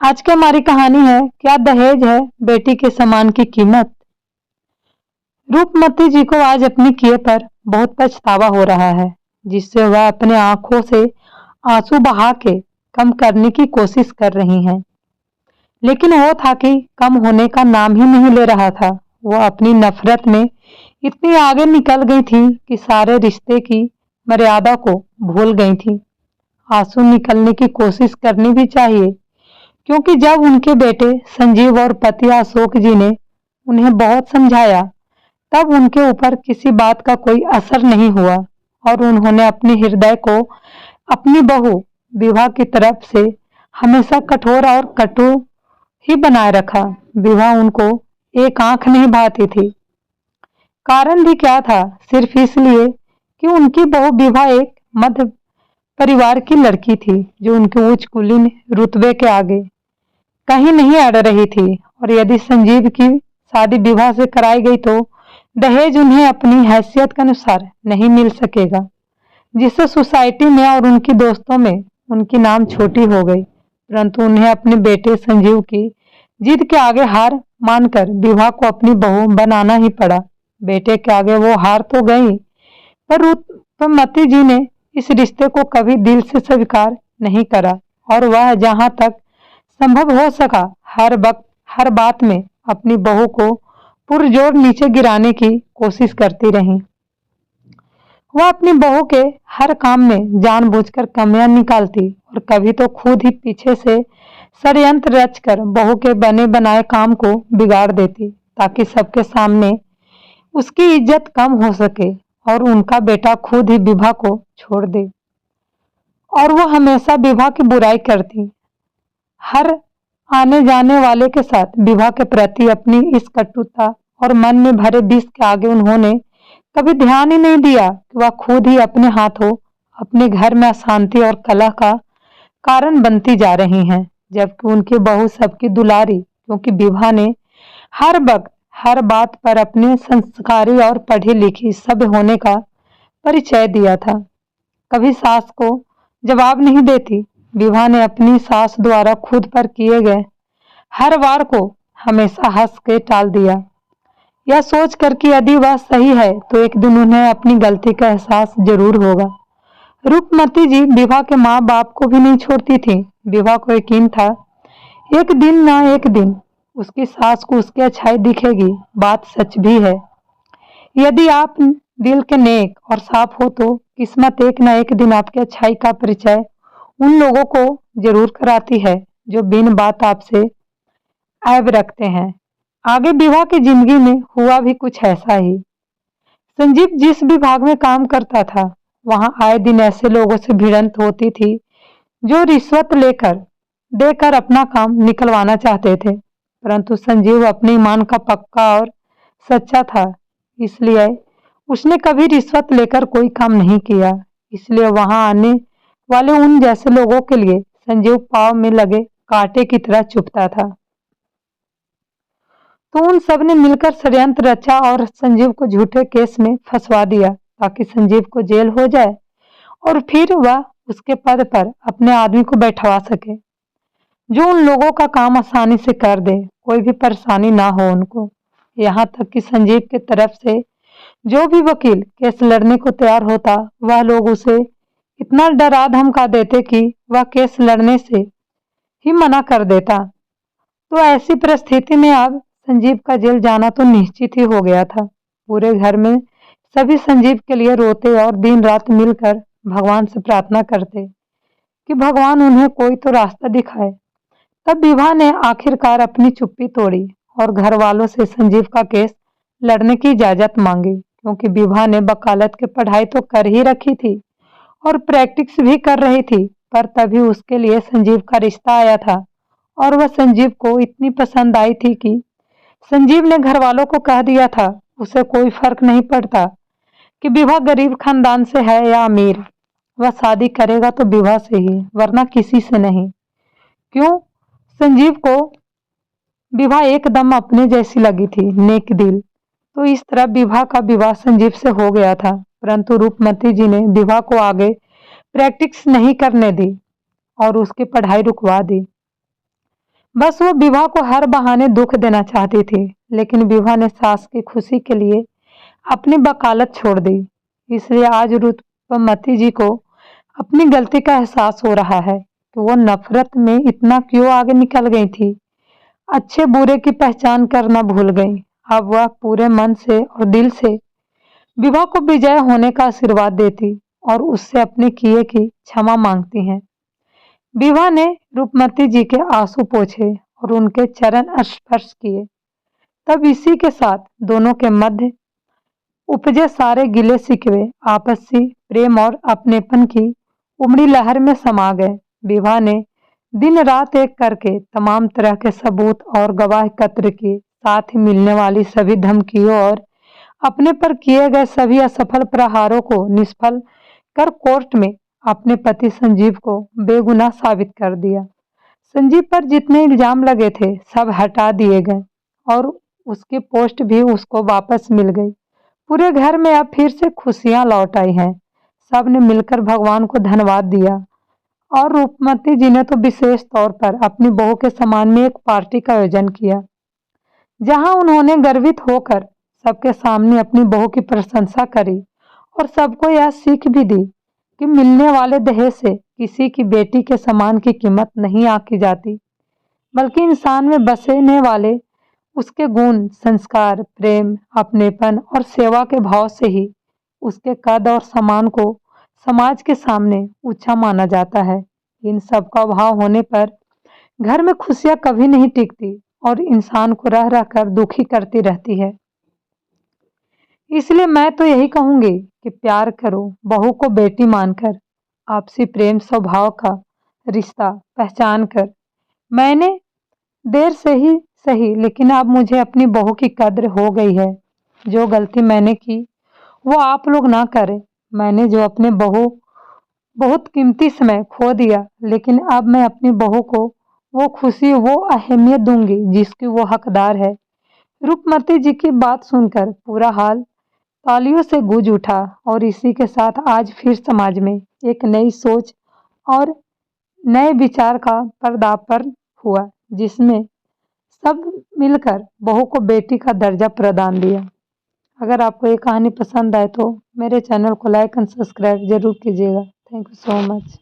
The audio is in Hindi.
आज की हमारी कहानी है, क्या दहेज है बेटी के सम्मान की कीमत। रूपमती जी को आज अपने किए पर बहुत पछतावा हो रहा है, जिससे वह अपने आंखों से आंसू बहा के कम करने की कोशिश कर रही हैं। लेकिन वो था कि कम होने का नाम ही नहीं ले रहा था। वो अपनी नफरत में इतनी आगे निकल गई थी कि सारे रिश्ते की मर्यादा को भूल गई थी। आंसू निकलने की कोशिश करनी भी चाहिए, क्योंकि जब उनके बेटे संजीव और पति अशोक जी ने उन्हें बहुत समझाया, तब उनके ऊपर किसी बात का कोई असर नहीं हुआ और उन्होंने अपने हृदय को अपनी बहू विवाह की तरफ से हमेशा कठोर और कटु ही बनाए रखा। विवाह उनको एक आंख नहीं भाती थी। कारण भी क्या था? सिर्फ इसलिए कि उनकी बहू विवाह एक मध्य परिवार की लड़की थी, जो उनके उच्च कुलीन रुतबे के आगे कहीं नहीं अड़ रही थी। और यदि संजीव की शादी विवाह से कराई गई तो दहेज उन्हें अपनी हैसियत के अनुसार नहीं मिल सकेगा, जिससे सोसाइटी में और उनकी दोस्तों में उनकी नाम छोटी हो गई। परंतु उन्हें अपने बेटे संजीव की जिद के आगे हार मानकर विवाह को अपनी बहू बनाना ही पड़ा। बेटे के आगे वो हार तो गई, पर रूपमती जी ने इस रिश्ते को कभी दिल से स्वीकार नहीं करा और वह जहां तक संभव हो सका हर वक्त हर बात में अपनी बहू को पुरजोर नीचे गिराने की कोशिश करती रही। वह अपनी बहू के हर काम में जानबूझकर कमियां निकालती और कभी तो खुद ही पीछे से षड्यंत्र रचकर बहू के बने बनाए काम को बिगाड़ देती, ताकि सबके सामने उसकी इज्जत कम हो सके और उनका बेटा खुद ही विवाह को छोड़ दे। और वो हमेशा विवाह की बुराई करती। हर आने जाने वाले के साथ विवाह के प्रति अपनी इस कटुता और मन में भरे विष के आगे उन्होंने कभी ध्यान ही नहीं दिया कि वह खुद ही अपने हाथों अपने घर में अशांति और कलह का कारण बनती जा रही हैं। जबकि उनकी बहू सबकी दुलारी, क्योंकि विवाह ने हर वक्त हर बात पर अपने संस्कारी और पढ़ी लिखी सभ्य होने का परिचय दिया था, कभी सास को जवाब नहीं देती। विवाह ने अपनी सास द्वारा खुद पर किए गए हर वार को हमेशा हंस के टाल दिया, यह सोच कर कि यदि वह सही है तो एक दिन उन्हें अपनी गलती का एहसास जरूर होगा। रूपमती जी विवाह के माँ बाप को भी नहीं छोड़ती थी। विवाह को यकीन था, एक दिन ना एक दिन उसकी सास को उसकी अच्छाई दिखेगी। बात सच भी है। यदि आप दिल के नेक और साफ हो तो किस्मत एक न एक दिन आपकी अच्छाई का परिचय उन लोगों को जरूर कराती है जो बिन बात आपसे ऐब रखते हैं। आगे विवाह की जिंदगी में हुआ भी कुछ ऐसा ही। संजीव जिस विभाग में काम करता था, वहां आए दिन ऐसे लोगों से भिड़ंत होती थी जो रिश्वत देकर अपना काम निकलवाना चाहते थे। परंतु संजीव अपने ईमान का पक्का और सच्चा था, इसलिए उसने कभी रिश्वत लेकर कोई काम नहीं किया। इसलिए वहां आने वाले उन जैसे लोगों के लिए संजीव पाव में लगे कांटे की तरह चुभता था। तो उन सब ने मिलकर षड्यंत्र रचा और संजीव को झूठे केस में फंसवा दिया, ताकि संजीव को जेल हो जाए और फिर वह उसके पद पर अपने आदमी को बैठवा सके, जो उन लोगों का काम आसानी से कर दे, कोई भी परेशानी ना हो उनको। यहाँ तक कि संजीव के तरफ से जो भी वकील केस लड़ने को तैयार होता, वह लोग उसे इतना डरा धमका देते कि वह केस लड़ने से ही मना कर देता। तो ऐसी परिस्थिति में अब संजीव का जेल जाना तो निश्चित ही हो गया था। पूरे घर में सभी संजीव के लिए रोते और दिन रात मिलकर भगवान से प्रार्थना करते कि भगवान उन्हें कोई तो रास्ता दिखाए। तब विवाह ने आखिरकार अपनी चुप्पी तोड़ी और घर वालों से संजीव का केस लड़ने की इजाजत मांगी, क्योंकि विवाह ने वकालत की पढ़ाई तो कर ही रखी थी और प्रैक्टिस भी कर रही थी। पर तभी उसके लिए संजीव का रिश्ता आया था और वह संजीव को इतनी पसंद आई थी कि संजीव ने घर वालों को कह दिया था, उसे कोई फर्क नहीं पड़ता कि विवाह गरीब खानदान से है या अमीर, वह शादी करेगा तो विवाह से ही, वरना किसी से नहीं। क्यों? संजीव को विवाह एकदम अपने जैसी लगी थी, नेक दिल। तो इस तरह विवाह संजीव से हो गया था। परंतु रूपमती जी ने विवाह को आगे प्रैक्टिस नहीं करने दी और उसकी पढ़ाई रुकवा दी। बस वो विवाह को हर बहाने दुख देना चाहती थी, लेकिन विवाह ने सास की खुशी के लिए अपनी वकालत छोड़ दी। इसलिए आज रूपमती जी को अपनी गलती का एहसास हो रहा है कि वो नफरत में इतना क्यों आगे निकल गई थी। अच्छे बुरे की पहचान करना भूल गई। अब वह पूरे मन से और दिल से विवाह को विजय होने का आशीर्वाद देती और उससे अपने किए की क्षमा मांगती हैं। विवाह ने रूपमती जी के आंसू पोंछे और उनके चरण स्पर्श किए। तब इसी के साथ दोनों के मध्य उपजे सारे गिले शिकवे आपसी प्रेम और अपनेपन की उमड़ी लहर में समा गए। विवाह ने दिन रात एक करके तमाम तरह के सबूत और गवाह एकत्र किए, साथ ही मिलने वाली सभी धमकियों और अपने पर किए गए सभी असफल प्रहारों को निष्फल कर कोर्ट में अपने पति संजीव को बेगुनाह साबित कर दिया। संजीव पर जितने इल्जाम लगे थे सब हटा दिए गए और उसकी पोस्ट भी उसको वापस मिल गई। पूरे घर में अब फिर से खुशियां लौट आई हैं। सब ने मिलकर भगवान को धन्यवाद दिया और रूपमती जी ने तो विशेष तौर पर अपनी बहू के सम्मान में एक पार्टी का आयोजन किया, जहां उन्होंने गर्वित होकर सबके सामने अपनी बहू की प्रशंसा करी और सबको यह सीख भी दी कि मिलने वाले दहेज से किसी की बेटी के सम्मान की कीमत नहीं आंकी जाती, बल्कि इंसान में बसने वाले उसके गुण, संस्कार, प्रेम, अपनेपन और सेवा के भाव से ही उसके कद और सम्मान को समाज के सामने ऊंचा माना जाता है। इन सब का अभाव होने पर घर में खुशियां कभी नहीं टिकती और इंसान को रह रह कर दुखी करती रहती है। इसलिए मैं तो यही कहूंगी कि प्यार करो, बहू को बेटी मानकर, आपसी प्रेम स्वभाव का रिश्ता पहचान कर। मैंने देर से ही सही, लेकिन अब मुझे अपनी बहू की कद्र हो गई है। जो गलती मैंने की वो आप लोग ना करें। मैंने जो अपने बहू बहुत कीमती समय खो दिया, लेकिन अब मैं अपनी बहू को वो खुशी, वो अहमियत दूंगी जिसकी वो हकदार है। रूपमती जी की बात सुनकर पूरा हाल तालियों से गूंज उठा और इसी के साथ आज फिर समाज में एक नई सोच और नए विचार का पर्दापण हुआ, जिसमें सब मिलकर बहू को बेटी का दर्जा प्रदान दिया। अगर आपको ये कहानी पसंद आए तो मेरे चैनल को लाइक एंड सब्सक्राइब जरूर कीजिएगा। Thank you so much.